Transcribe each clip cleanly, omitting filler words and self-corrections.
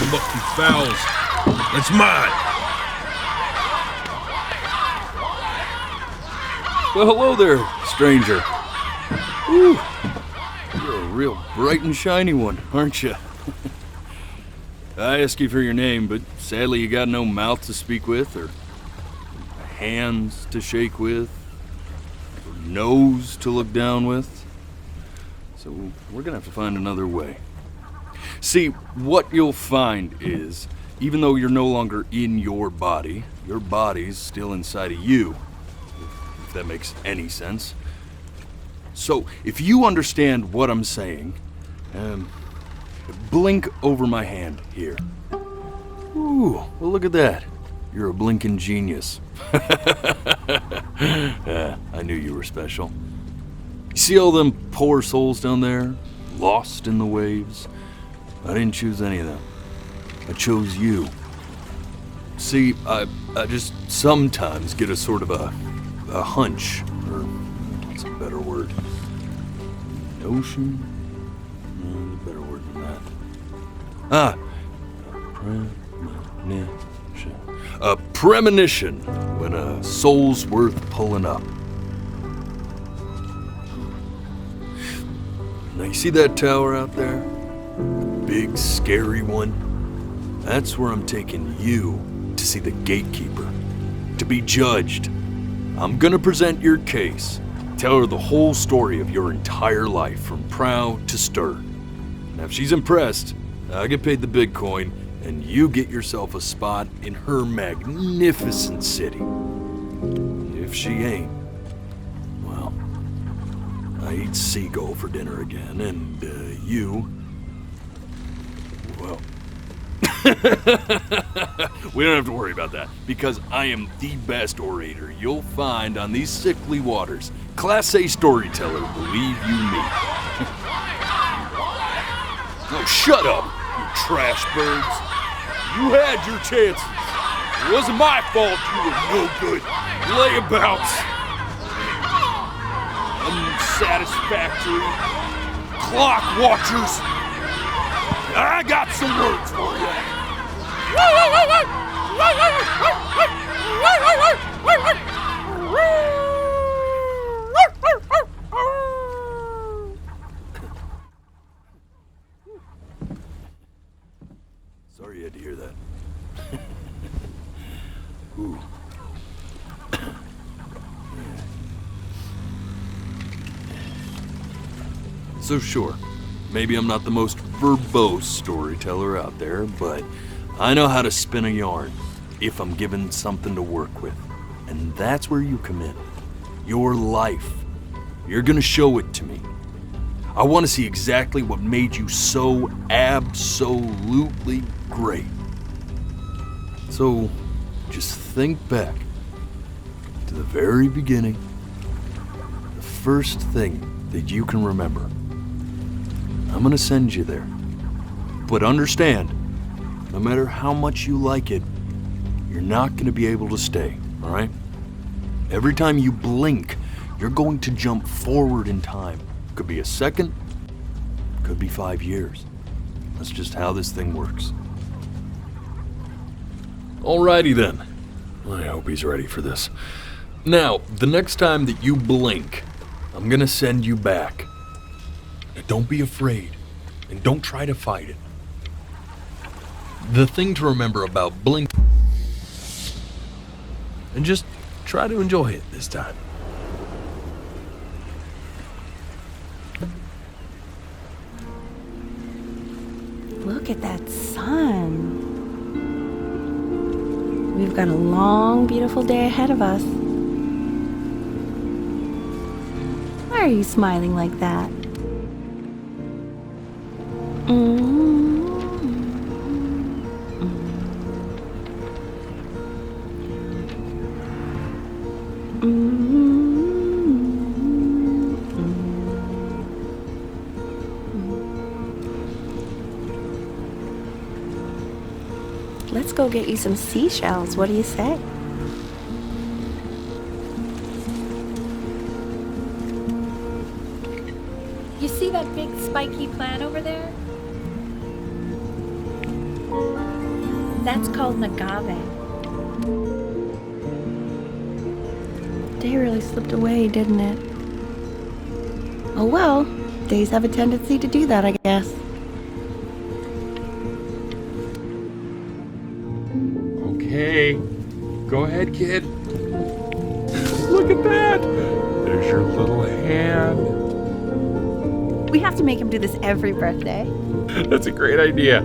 come up through fouls. That's mine. Well, hello there, stranger. Whew. You're a real bright and shiny one, aren't you? I asked you for your name, but sadly you got no mouth to speak with, or hands to shake with, or nose to look down with. So we're gonna have to find another way. See, what you'll find is, even though you're no longer in your body's still inside of you, if that makes any sense. So, if you understand what I'm saying, blink over my hand here. Ooh, well look at that. You're a blinking genius. I knew you were special. You see all them poor souls down there, lost in the waves? I didn't choose any of them. I chose you. See, I just sometimes get a sort of a hunch, or what's a better word? Notion? No, a better word than that. Premonition. A premonition when a soul's worth pulling up. Now you see that tower out there? The big, scary one? That's where I'm taking you to see the gatekeeper, to be judged. I'm gonna present your case, tell her the whole story of your entire life, from prow to stir. Now if she's impressed, I get paid the big coin, and you get yourself a spot in her magnificent city. If she ain't, well, I eat seagull for dinner again, and you, well, we don't have to worry about that, because I am the best orator you'll find on these sickly waters. Class A storyteller, believe you me. Oh, shut up, you trash birds. You had your chances. It wasn't my fault you were no good. Layabouts. Unsatisfactory. Clock watchers. I got some words for you. Sorry you had to hear that. Ooh. So sure, maybe I'm not the most verbose storyteller out there, but I know how to spin a yarn if I'm given something to work with. And that's where you come in. Your life. You're gonna show it to me. I want to see exactly what made you so absolutely great. So, just think back to the very beginning, the first thing that you can remember. I'm gonna send you there. But understand, no matter how much you like it, you're not gonna be able to stay, all right? Every time you blink, you're going to jump forward in time. Could be a second, could be 5 years. That's just how this thing works. Alrighty then. I hope he's ready for this. Now, the next time that you blink, I'm gonna send you back. Now, don't be afraid, and don't try to fight it. The thing to remember about blink, and just try to enjoy it this time. Look at that sun. We've got a long, beautiful day ahead of us. Why are you smiling like that? Let's go get you some seashells. What do you say? You see that big spiky plant over there? That's called an agave. Day really slipped away, didn't it? Oh well, days have a tendency to do that, I guess. Okay, go ahead, kid. Look at that! There's your little hand. We have to make him do this every birthday. That's a great idea.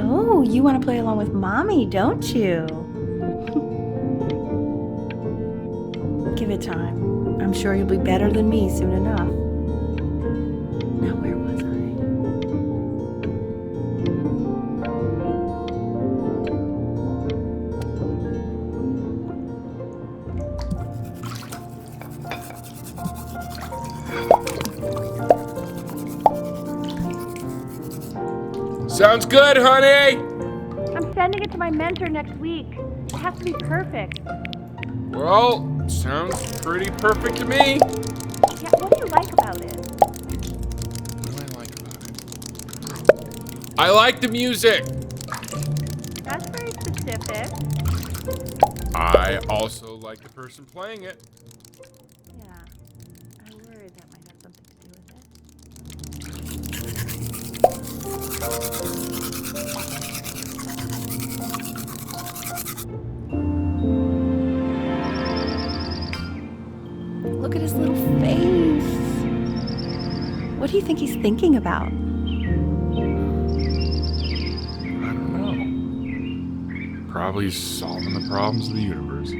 Oh, you want to play along with Mommy, don't you? Give it time. I'm sure you'll be better than me soon enough. Now, where was I? Sounds good, honey! I'm sending it to my mentor next week. It has to be perfect. Well, sounds pretty perfect to me. Yeah, what do you like about it? What do I like about it? I like the music. That's very specific. I also like the person playing it. Yeah, I worry that might have something to do with it. Look at his little face. What do you think he's thinking about? I don't know. Probably solving the problems of the universe.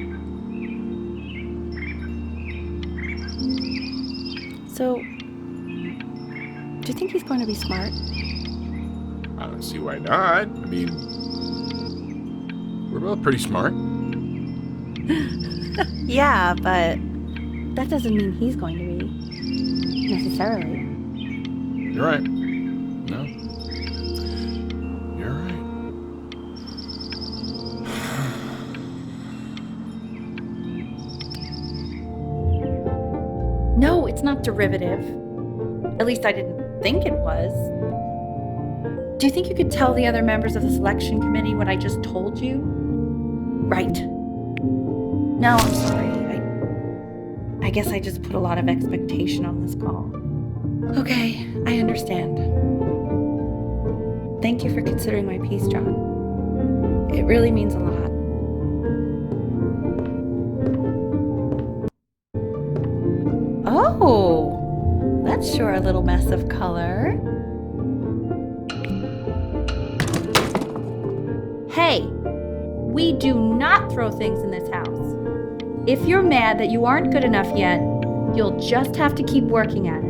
So, do you think he's going to be smart? I don't see why not. I mean, we're both pretty smart. Yeah, but that doesn't mean he's going to be. Necessarily. You're right. No. You're right. No, it's not derivative. At least I didn't think it was. Do you think you could tell the other members of the selection committee what I just told you? Right. No, I'm sorry. I guess I just put a lot of expectation on this call. Okay, I understand. Thank you for considering my piece, John. It really means a lot. Oh, that's sure a little mess of color. Hey, we do not throw things in this house. If you're mad that you aren't good enough yet, you'll just have to keep working at it.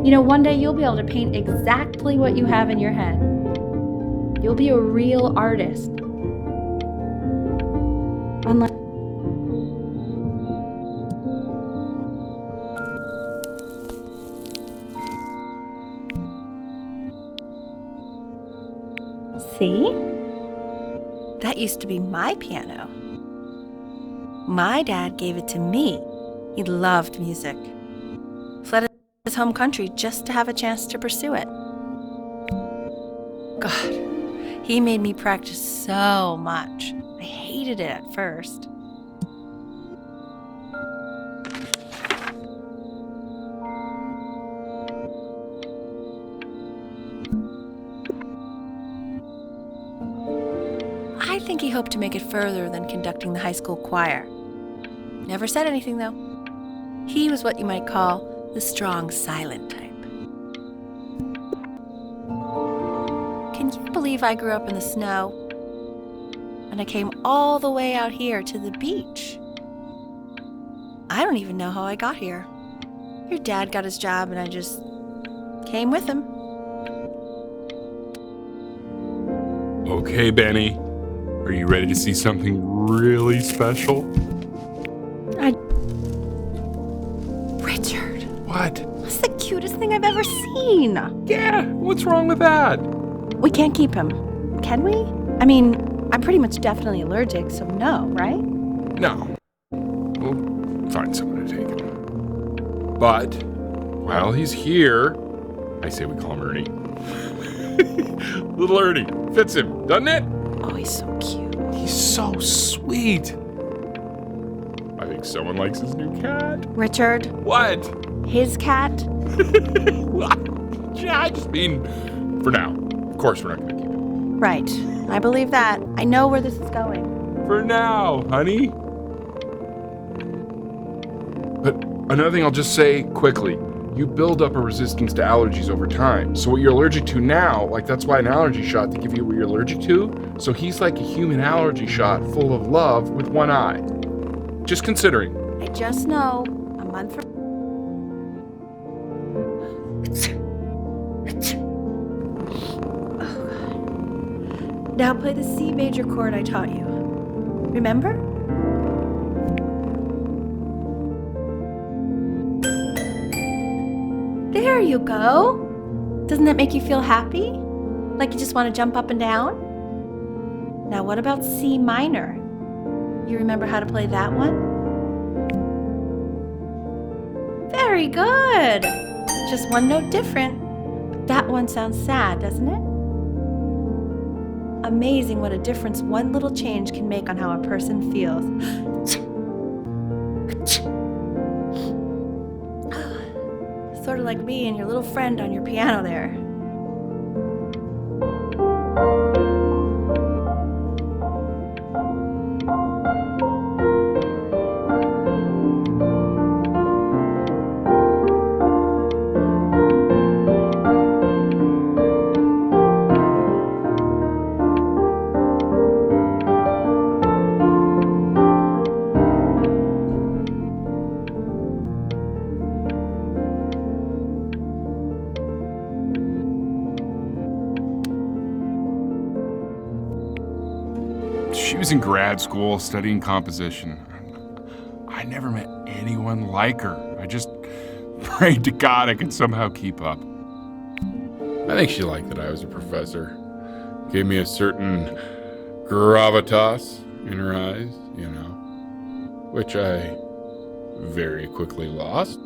You know, one day you'll be able to paint exactly what you have in your head. You'll be a real artist. Unless... See? That used to be my piano. My dad gave it to me. He loved music. Fled his home country just to have a chance to pursue it. God, he made me practice so much. I hated it at first. I think he hoped to make it further than conducting the high school choir. Never said anything, though. He was what you might call the strong, silent type. Can you believe I grew up in the snow? And I came all the way out here to the beach. I don't even know how I got here. Your dad got his job and I just came with him. Okay, Benny. Are Are you ready to see something really special? Richard, What? that's the cutest thing I've ever seen. Yeah, what's wrong with that? We can't keep him, can we? I mean, I'm pretty much definitely allergic, so no, right? No. We'll find someone to take him. But while he's here, I say we call him Ernie. Little Ernie. Fits him, doesn't it? Oh, he's so cute. He's so sweet. I think someone likes his new cat. Richard, What? his cat? Yeah, I just mean, for now. Of course we're not going to keep him. Right. I believe that. I know where this is going. For now, honey. But another thing I'll just say quickly. You build up a resistance to allergies over time. So what you're allergic to now, like that's why an allergy shot to give you what you're allergic to. So he's like a human allergy shot full of love with one eye. Just considering. I just know a month from... Oh, God. Now play the C major chord I taught you. Remember? There you go. Doesn't that make you feel happy? Like you just want to jump up and down? Now what about C minor? You remember how to play that one? Very good. Just one note different. But that one sounds sad, doesn't it? Amazing what a difference one little change can make on how a person feels. Sort of like me and your little friend on your piano there. She was in grad school studying composition. I never met anyone like her. I just prayed to God I could somehow keep up. I think she liked that I was a professor. Gave me a certain gravitas in her eyes, you know, which I very quickly lost.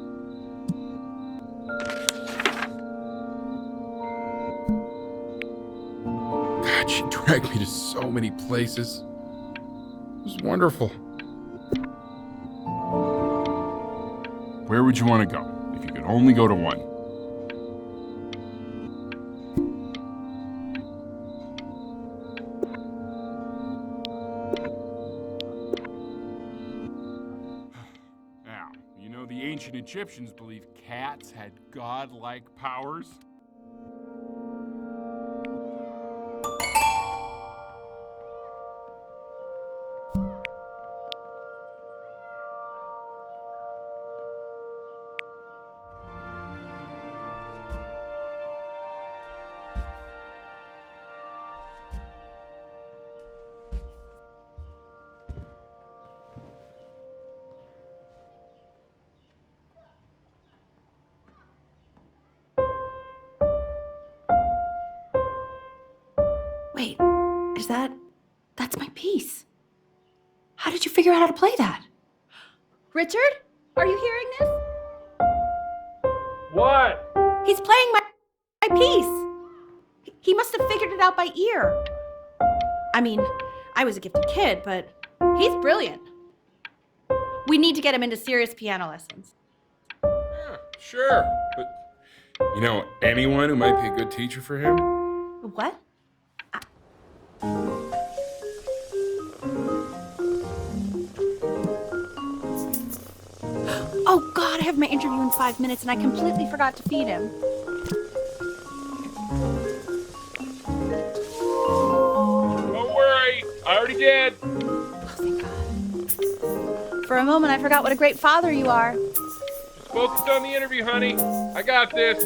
God, she dragged me to so many places. It was wonderful. Where would you want to go if you could only go to one? Now, you know the ancient Egyptians believed cats had godlike powers. Wait, that's my piece. How did you figure out how to play that? Richard, are you hearing this? What? He's playing my piece. He must have figured it out by ear. I mean, I was a gifted kid, but he's brilliant. We need to get him into serious piano lessons. Yeah, sure. But you know anyone who might be a good teacher for him? What? Oh God, I have my interview in 5 minutes and I completely forgot to feed him. Don't worry, I already did. Oh, thank God. For a moment, I forgot what a great father you are. Just focused on the interview, honey. I got this.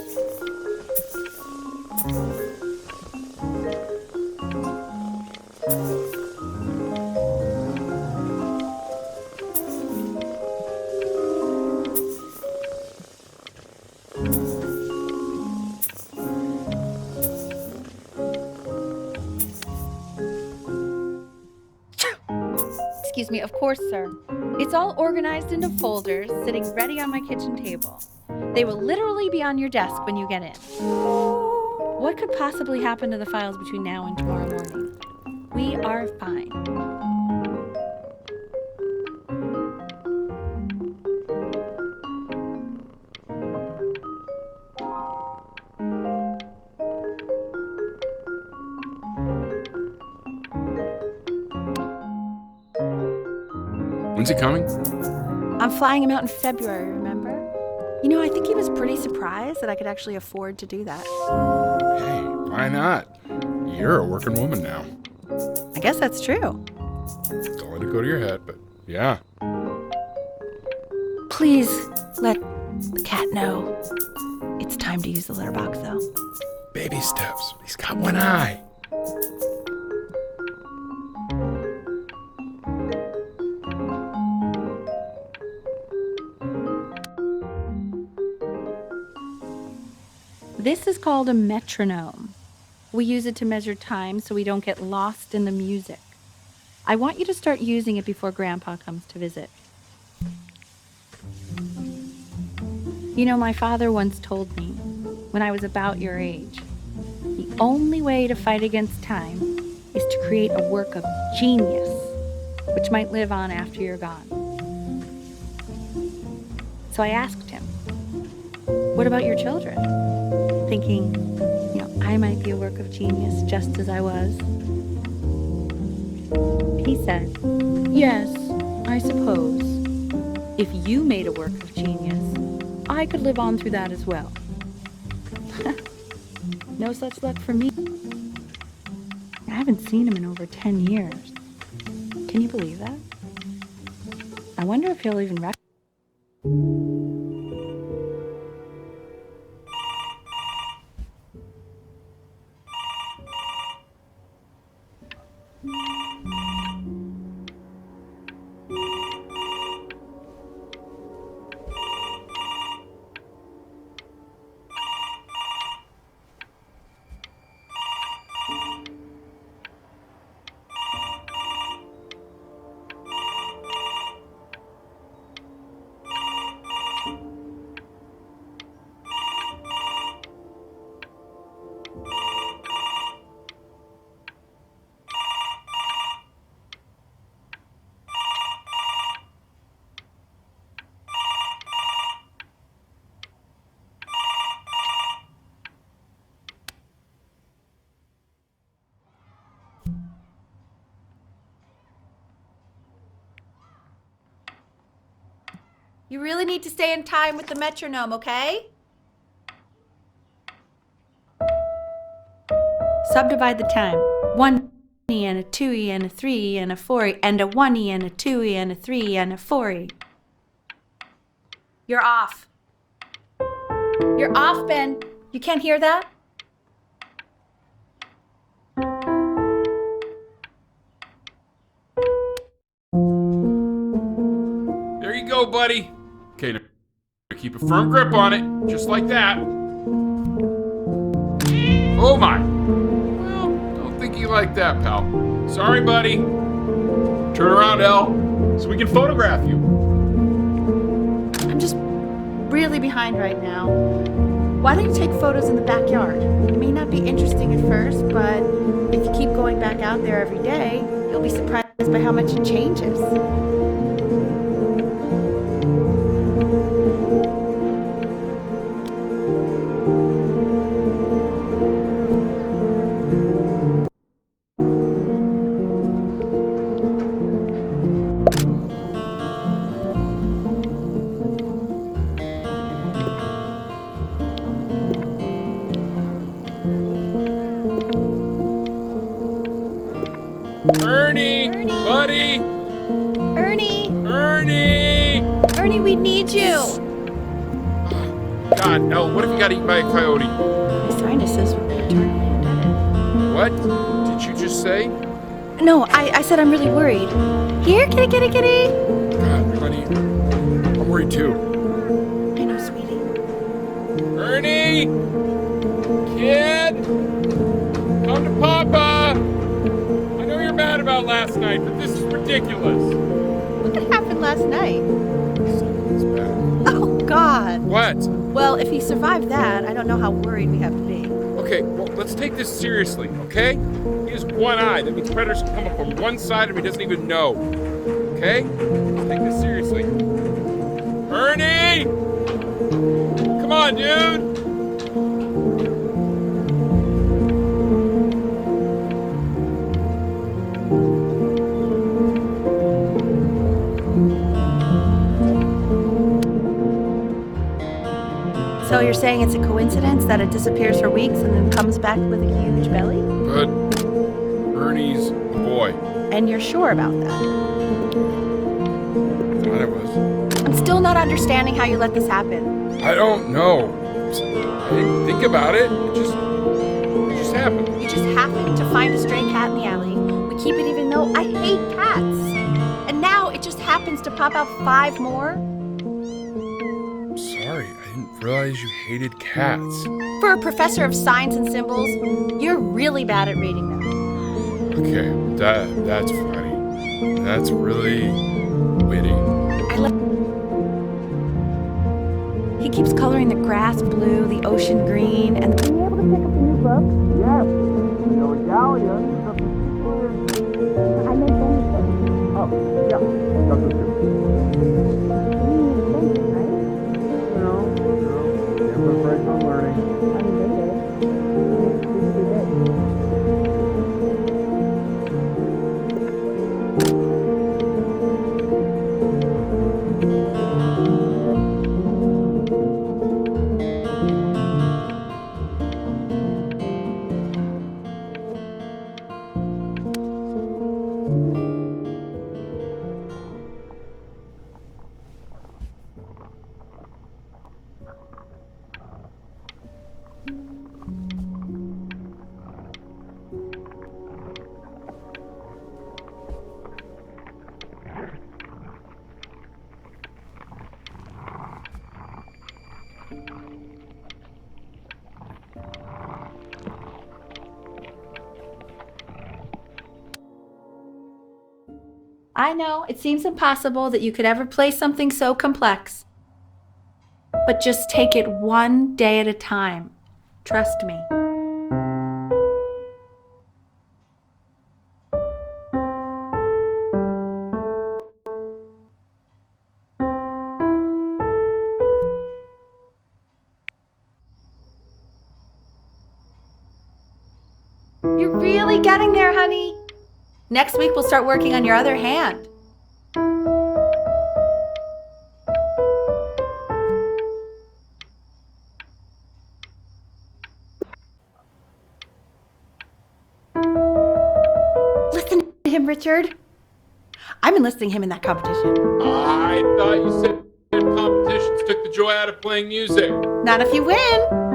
Excuse me, of course, sir. It's all organized into folders, sitting ready on my kitchen table. They will literally be on your desk when you get in. What could possibly happen to the files between now and tomorrow morning? We are fine. When's he coming? I'm flying him out in February, remember? You know, I think he was pretty surprised that I could actually afford to do that. Hey, why not? You're a working woman now. I guess that's true. Don't let it go to your head, but yeah. Please let the cat know. It's time to use the litter box, though. Baby steps. He's got one eye. This is called a metronome. We use it to measure time so we don't get lost in the music. I want you to start using it before Grandpa comes to visit. You know, my father once told me, when I was about your age, the only way to fight against time is to create a work of genius, which might live on after you're gone. So I asked him, what about your children? Thinking, you know, I might be a work of genius just as I was. He said, yes, I suppose. If you made a work of genius, I could live on through that as well. No such luck for me. I haven't seen him in over 10 years. Can you believe that? I wonder if he'll even recognize. You really need to stay in time with the metronome, okay? Subdivide the time. 1E and a 2E and a 3E and a 4E and a 1E and a 2E and a 3E and a 4E. You're off. You're off, Ben. You can't hear that? There you go, buddy. Okay, now keep a firm grip on it, just like that. Oh my. Well, don't think you like that, pal. Sorry, buddy. Turn around, Elle, so we can photograph you. I'm just really behind right now. Why don't you take photos in the backyard? It may not be interesting at first, but if you keep going back out there every day, you'll be surprised by how much it changes. Ernie, buddy. Ernie! Ernie, we need you! God, Elle, what if you got eaten by a coyote? My sinuses would be eternally indebted. What did you just say? No, I said I'm really worried. Here, kitty! God, honey, I'm worried too. I know, sweetie. Ernie! Kid! Come to Papa! I know you're mad about about last night, but this is ridiculous. What happened last night? It's bad. Oh, God. What? Well, if he survived that, I don't know how worried we have to be. Okay, well, let's take this seriously, okay? He has one eye. That means predators can come up from one side and he doesn't even know. Okay? Let's take this seriously. Ernie! Come on, dude! So you're saying it's a coincidence that it disappears for weeks and then comes back with a huge belly? But Ernie's a boy. And you're sure about that? Thought it was. I'm still not understanding how you let this happen. I don't know. I didn't think about it. It just happened. You just happened to find a stray cat in the alley. We keep it even though I hate cats. And now it just happens to pop out 5 more? Sorry, I didn't realize you hated cats. For a professor of signs and symbols, you're really bad at reading them. Okay, that's funny. That's really witty. He keeps coloring the grass blue, the ocean green, and being able to pick up a new book. Yes. Yo, Gallia. I meant anything. Oh, yeah. Got those two. Never break on learning. I know, it seems impossible that you could ever play something so complex. But just take it one day at a time. Trust me. You're really getting there, honey. Next week, we'll start working on your other hand. Listen to him, Richard. I'm enlisting him in that competition. I thought you said competitions took the joy out of playing music. Not if you win.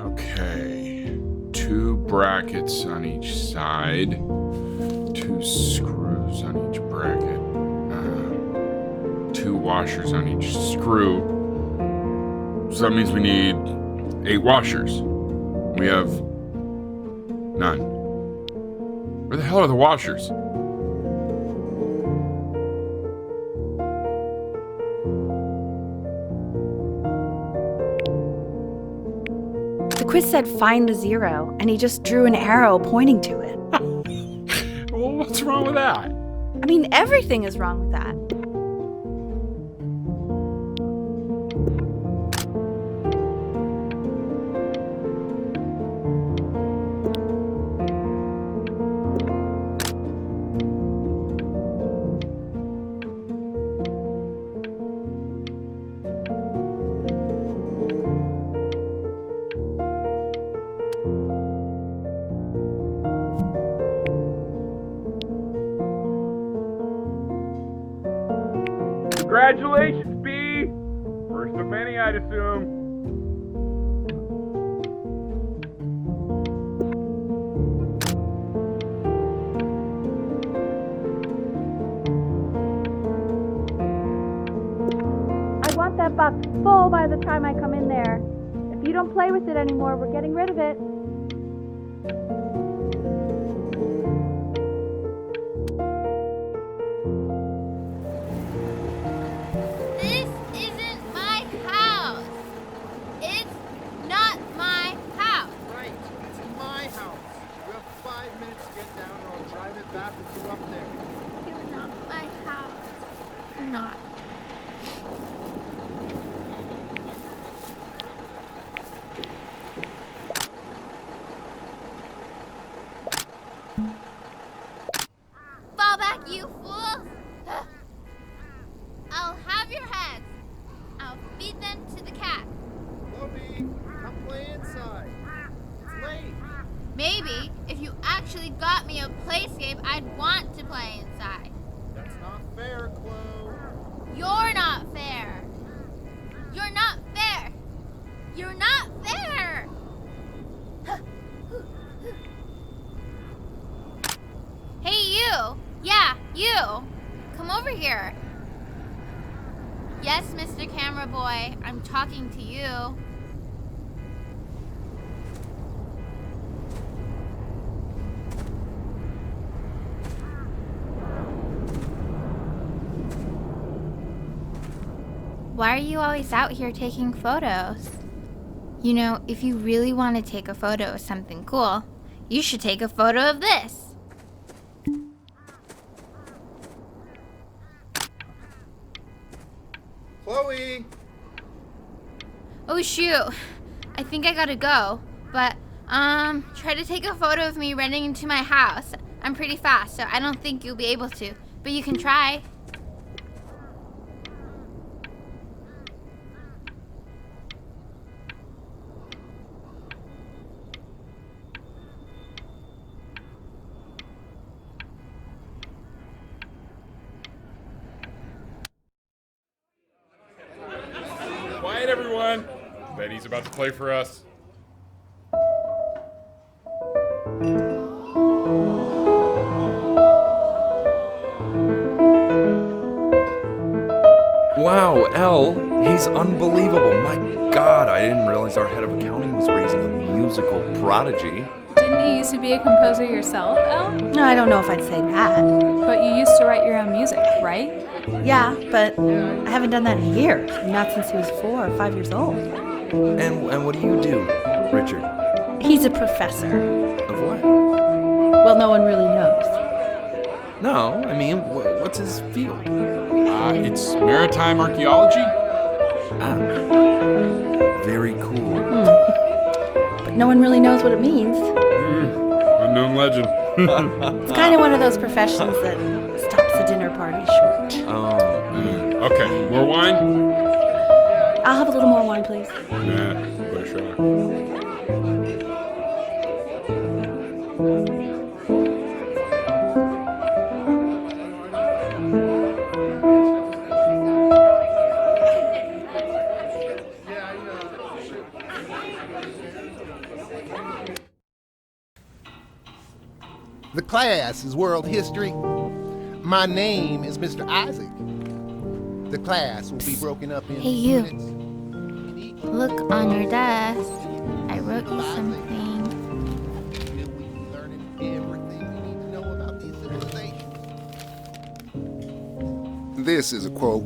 Okay, 2 brackets on each side, 2 screws on each bracket, 2 washers on each screw. So that means we need 8 washers. We have none. Where the hell are the washers? The quiz said find the 0, and he just drew an arrow pointing to it. Well, what's wrong with that? I mean, everything is wrong with that. So many, I'd assume. I want that box full by the time I come in there. If you don't play with it anymore, we're getting rid of it. This isn't my house. It's not my house. Right, it's my house. You have 5 minutes to get down or I'll drive it back with you up there. You're not my house. You're not. Fall back, you fools! I'll have your heads. I'll feed them to the cat. Chloe, come play inside. It's late. Maybe if you actually got me a playscape, I'd want to play inside. That's not fair, Chloe. You're not fair. You're not fair. You're not fair. Hey, you. Yeah, you. Come over here. Yes, Mr. Camera Boy, I'm talking to you. Why are you always out here taking photos? You know, if you really want to take a photo of something cool, you should take a photo of this. Chloe! Oh shoot, I think I gotta go. But, try to take a photo of me running into my house. I'm pretty fast, so I don't think you'll be able to. But you can try. Quiet, everyone. Betty's about to play for us. Wow, Elle, he's unbelievable. My God, I didn't realize our head of accounting was raising a musical prodigy. Didn't you used to be a composer yourself, Elle? No, I don't know if I'd say that. But you used to write your own music, right? Yeah, but I haven't done that in years. Not since he was 4 or 5 years old. And what do you do, Richard? He's a professor. Of what? Well, no one really knows. No, I mean, what's his field? It's maritime archaeology. Ah, very cool. But no one really knows what it means. Unknown legend. It's kind of one of those professions that stops a dinner party short. Oh, Okay, more wine? I'll have a little more wine, please. Nah, put a shot. The class is world history. My name is Mr. Isaac. The class will be broken up into Hey, you. units. In each Look on your desk. I wrote you something. unit, we'll be learning everything we need to know about these civilizations. This is a quote.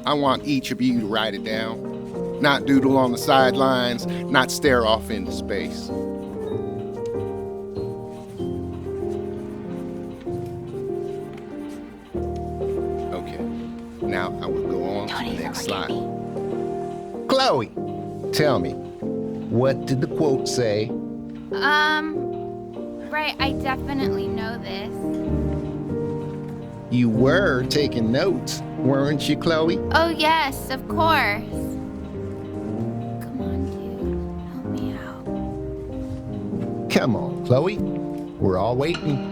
I want each of you to write it down. Not doodle on the sidelines, not stare off into space. Okay, now I will go on to the next slide. Chloe, tell me, what did the quote say? Right, I definitely know this. You were taking notes, weren't you, Chloe? Oh, yes, of course. Come on, dude. Help me out. Come on, Chloe. We're all waiting.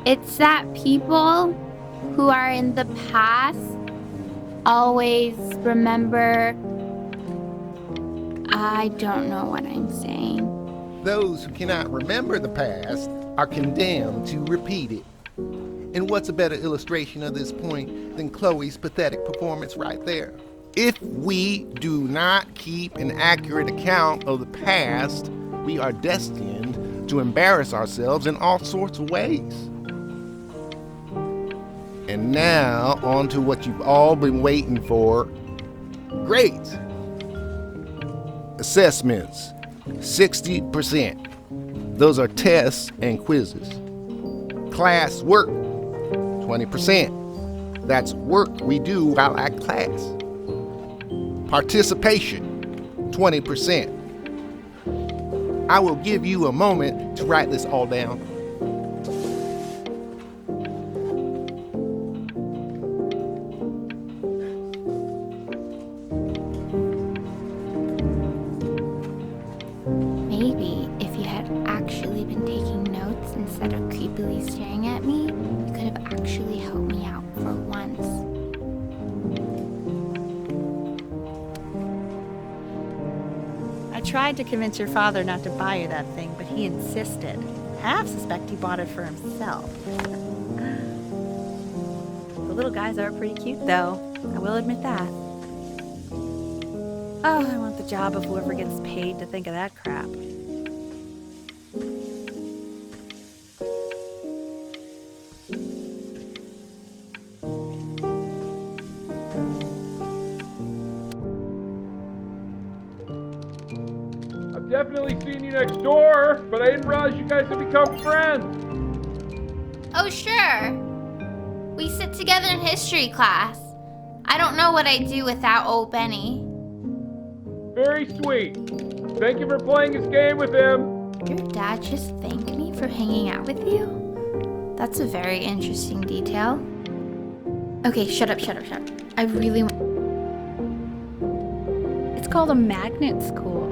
It's that people who are in the past always remember. I don't know what I'm saying. Those who cannot remember the past are condemned to repeat it. And what's a better illustration of this point than Chloe's pathetic performance right there? If we do not keep an accurate account of the past, we are destined to embarrass ourselves in all sorts of ways. And now, on to what you've all been waiting for. Grades. Assessments, 60%. Those are tests and quizzes. Class work, 20%. That's work we do while at class. Participation, 20%. I will give you a moment to write this all down. Maybe if you had actually been taking notes instead of creepily staring at me, you could have actually helped me out for once. I tried to convince your father not to buy you that thing, but he insisted. Half suspect he bought it for himself. The little guys are pretty cute, though. I will admit that. Oh, I want the job of whoever gets paid to think of that crap. I've definitely seen you next door, but I didn't realize you guys have become friends. Oh, sure. We sit together in history class. I don't know what I'd do without old Benny. Very sweet. Thank you for playing this game with him. Your dad just thanked me for hanging out with you? That's a very interesting detail. Okay, shut up. I really want... It's called a magnet school.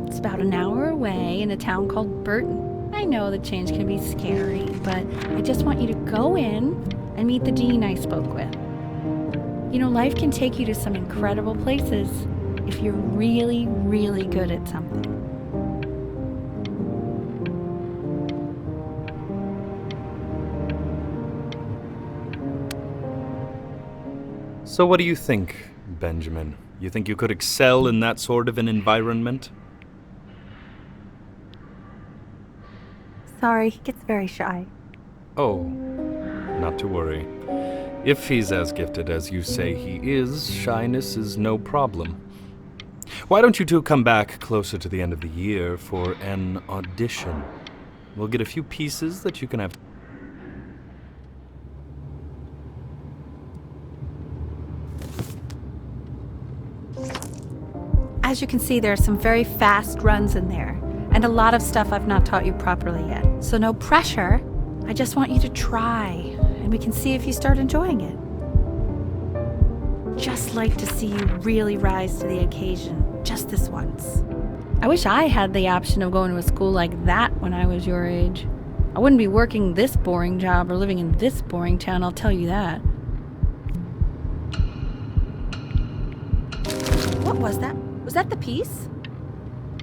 It's about an hour away in a town called Burton. I know the change can be scary, but I just want you to go in and meet the dean I spoke with. You know, life can take you to some incredible places if you're really, really good at something. So what do you think, Benjamin? You think you could excel in that sort of an environment? Sorry, he gets very shy. Oh, not to worry. If he's as gifted as you say he is, shyness is no problem. Why don't you two come back closer to the end of the year for an audition? We'll get a few pieces that you can have. As you can see, there are some very fast runs in there, and a lot of stuff I've not taught you properly yet. So no pressure. I just want you to try, and we can see if you start enjoying it. Just like to see you really rise to the occasion, just this once. I wish I had the option of going to a school like that when I was your age. I wouldn't be working this boring job or living in this boring town, I'll tell you that. What was that? Was that the piece?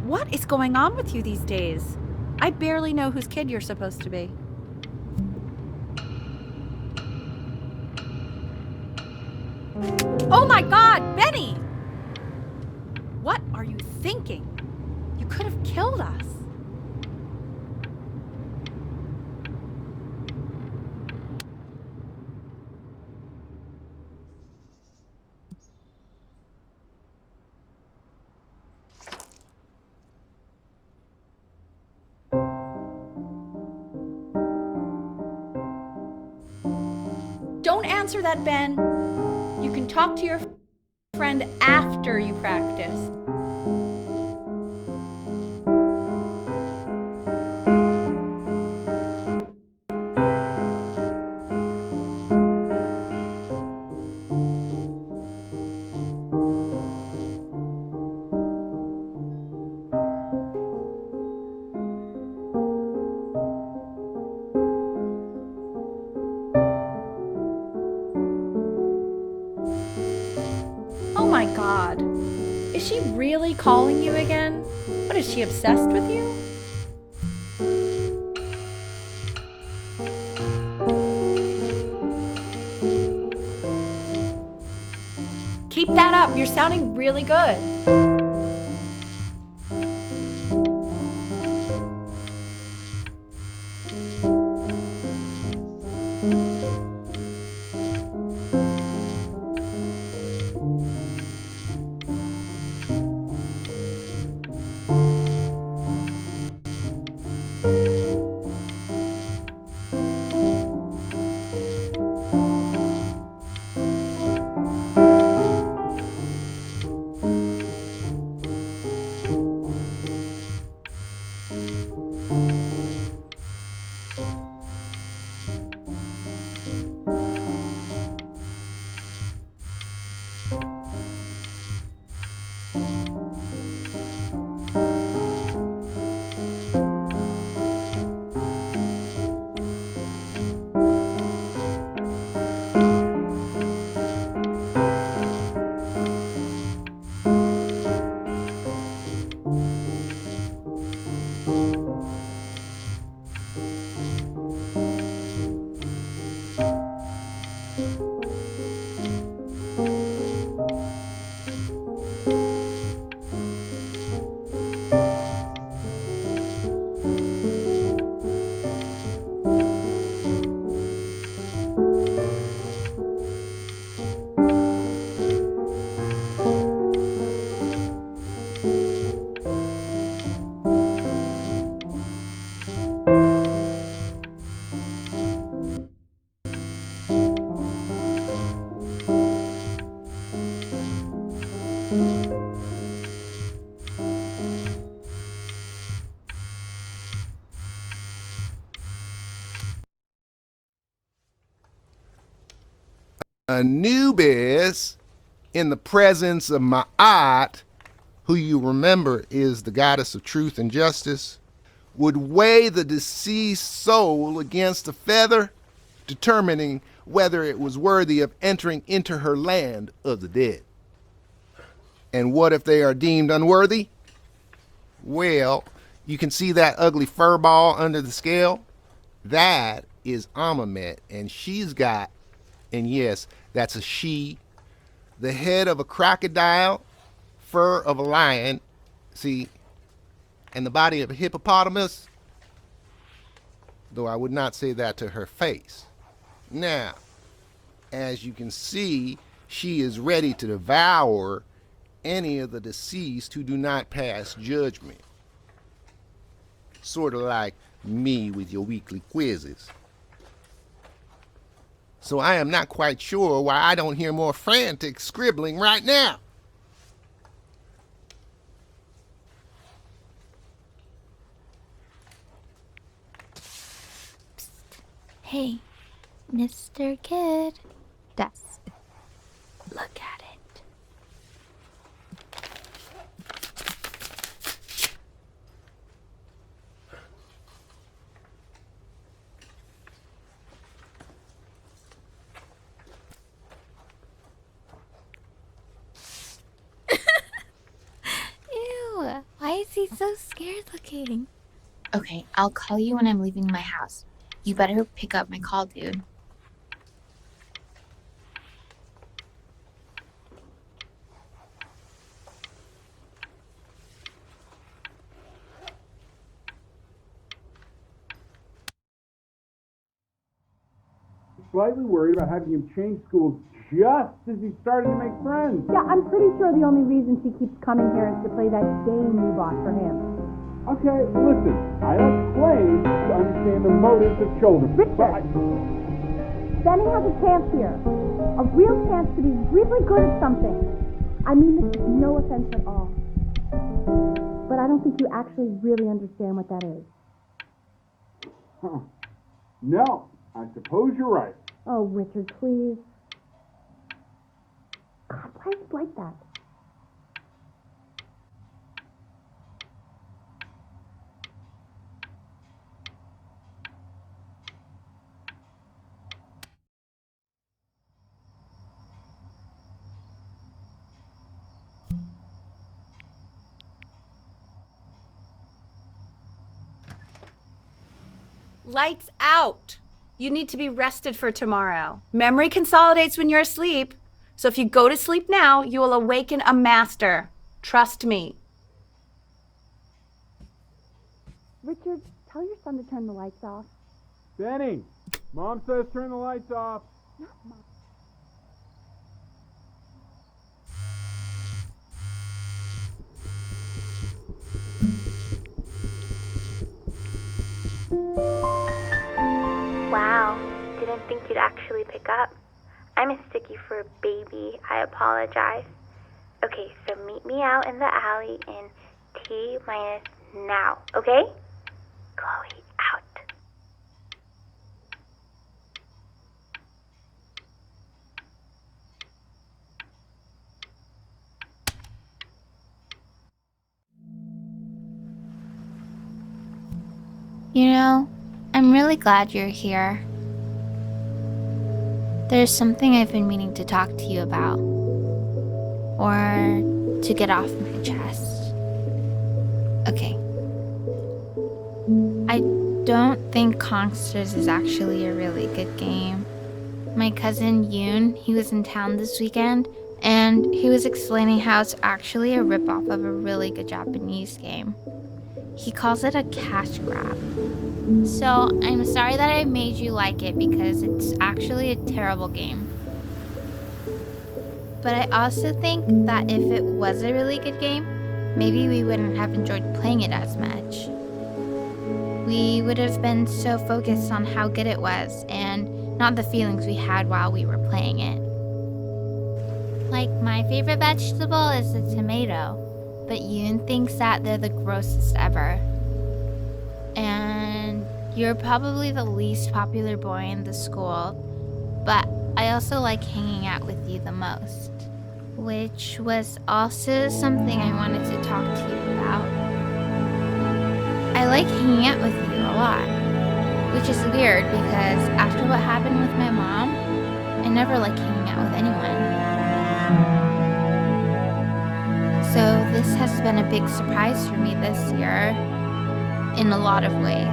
What is going on with you these days? I barely know whose kid you're supposed to be. Oh my God, Benny! What are you thinking? You could have killed us. Don't answer that, Ben. You can talk to your friend after you practice. Is she really calling you again? What, is she obsessed with you? Keep that up. You're sounding really good. Anubis, in the presence of Ma'at, who you remember is the goddess of truth and justice, would weigh the deceased soul against a feather, determining whether it was worthy of entering into her land of the dead. And what if they are deemed unworthy? Well, you can see that ugly fur ball under the scale? That is Amamet, and she's got, and yes, that's a she, the head of a crocodile, fur of a lion, see, and the body of a hippopotamus, though I would not say that to her face. Now, as you can see, she is ready to devour any of the deceased who do not pass judgment. Sort of like me with your weekly quizzes. So I am not quite sure why I don't hear more frantic scribbling right now. Hey, Mr. Kid. Desk. Look at it. Ew, why is he so scared looking? Okay, I'll call you when I'm leaving my house. You better pick up my call, dude. Slightly worried about having him change schools just as he's starting to make friends. Yeah, I'm pretty sure the only reason she keeps coming here is to play that game you bought for him. Okay, listen, I don't claim to understand the motives of children. Richard! Benny has a chance here. A real chance to be really good at something. I mean this with no offense at all. But I don't think you actually really understand what that is. Huh. No, I suppose you're right. Oh, Richard, please. God, why is he like that? Lights out. You need to be rested for tomorrow. Memory consolidates when you're asleep. So if you go to sleep now, you will awaken a master. Trust me. Richard, tell your son to turn the lights off. Benny, Mom says turn the lights off. Wow, didn't think you'd actually pick up. I mistook you for a baby. I apologize. Okay, so meet me out in the alley in T minus now, okay? Chloe, out. You know, I'm really glad you're here. There's something I've been meaning to talk to you about. Or to get off my chest. Okay. I don't think Kongsters is actually a really good game. My cousin Yoon, he was in town this weekend, and he was explaining how it's actually a ripoff of a really good Japanese game. He calls it a cash grab. So I'm sorry that I made you like it because it's actually a terrible game. But I also think that if it was a really good game, maybe we wouldn't have enjoyed playing it as much. We would have been so focused on how good it was and not the feelings we had while we were playing it. Like, my favorite vegetable is the tomato, but Yoon thinks that they're the grossest ever. And you're probably the least popular boy in the school, but I also like hanging out with you the most. Which was also something I wanted to talk to you about. I like hanging out with you a lot, which is weird because after what happened with my mom, I never like hanging out with anyone. So this has been a big surprise for me this year, in a lot of ways.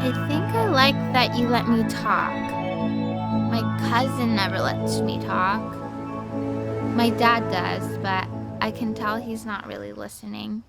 I think I like that you let me talk. My cousin never lets me talk. My dad does, but I can tell he's not really listening.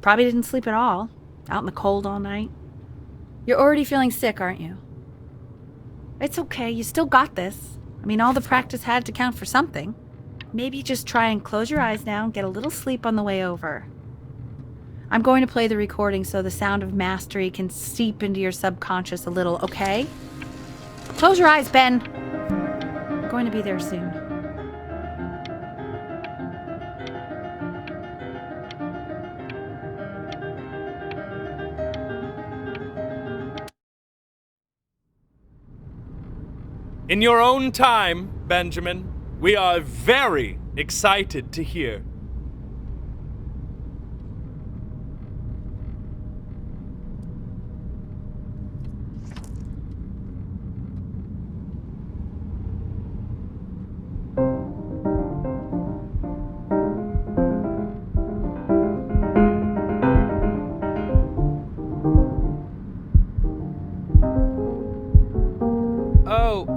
Probably didn't sleep at all. Out in the cold all night. You're already feeling sick, aren't you? It's okay, you still got this. I mean, all the practice had to count for something. Maybe just try and close your eyes now and get a little sleep on the way over. I'm going to play the recording so the sound of mastery can seep into your subconscious a little, okay? Close your eyes, Ben. I'm going to be there soon. In your own time, Benjamin, we are very excited to hear.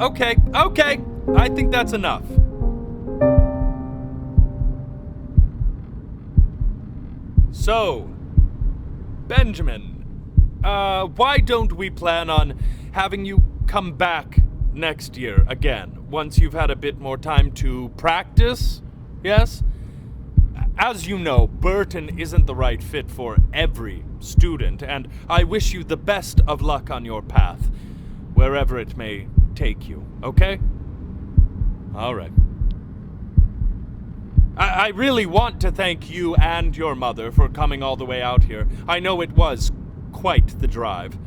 Okay. I think that's enough. So, Benjamin, why don't we plan on having you come back next year again, once you've had a bit more time to practice? Yes? As you know, Burton isn't the right fit for every student, and I wish you the best of luck on your path, wherever it may take you, okay? All right. I really want to thank you and your mother for coming all the way out here. I know it was quite the drive.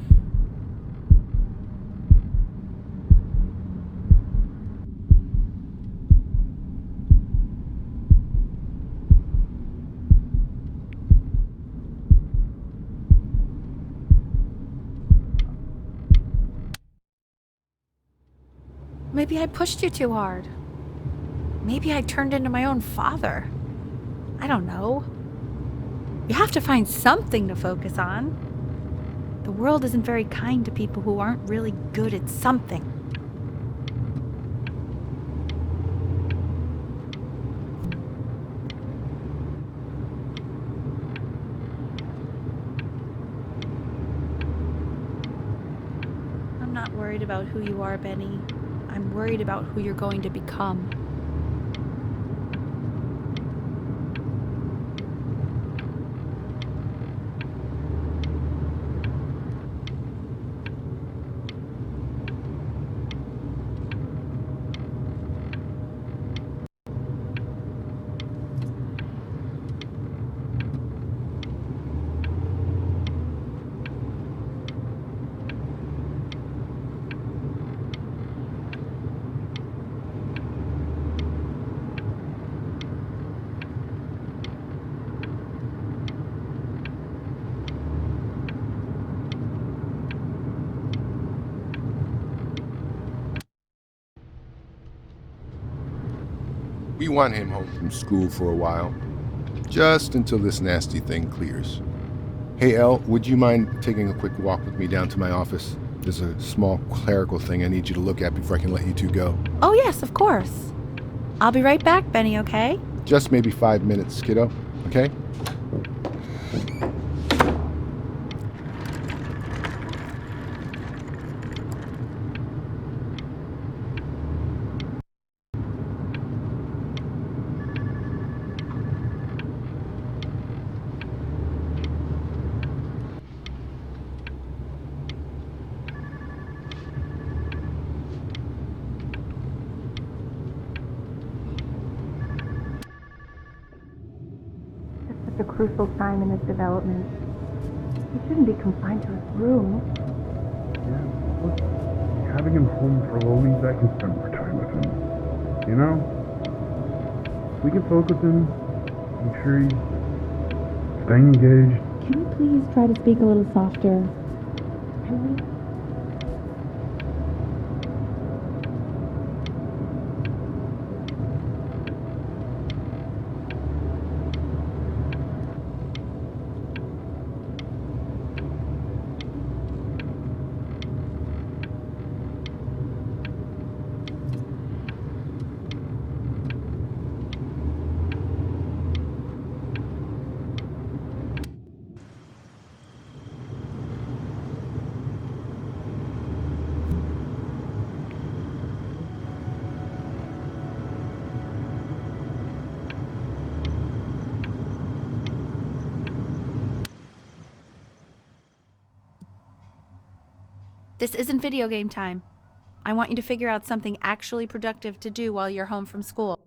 Maybe I pushed you too hard. Maybe I turned into my own father. I don't know. You have to find something to focus on. The world isn't very kind to people who aren't really good at something. I'm not worried about who you are, Benny. I'm worried about who you're going to become. We want him home from school for a while, just until this nasty thing clears. Hey, Elle, would you mind taking a quick walk with me down to my office? There's a small clerical thing I need you to look at before I can let you two go. Oh, yes, of course. I'll be right back, Benny, okay? Just maybe 5 minutes, kiddo, okay? Such a crucial time in his development. He shouldn't be confined to his room. Yeah, look, having him home for a little means I can spend more time with him. You know? We can focus him, make sure he's staying engaged. Can you please try to speak a little softer? Can we? This isn't video game time. I want you to figure out something actually productive to do while you're home from school.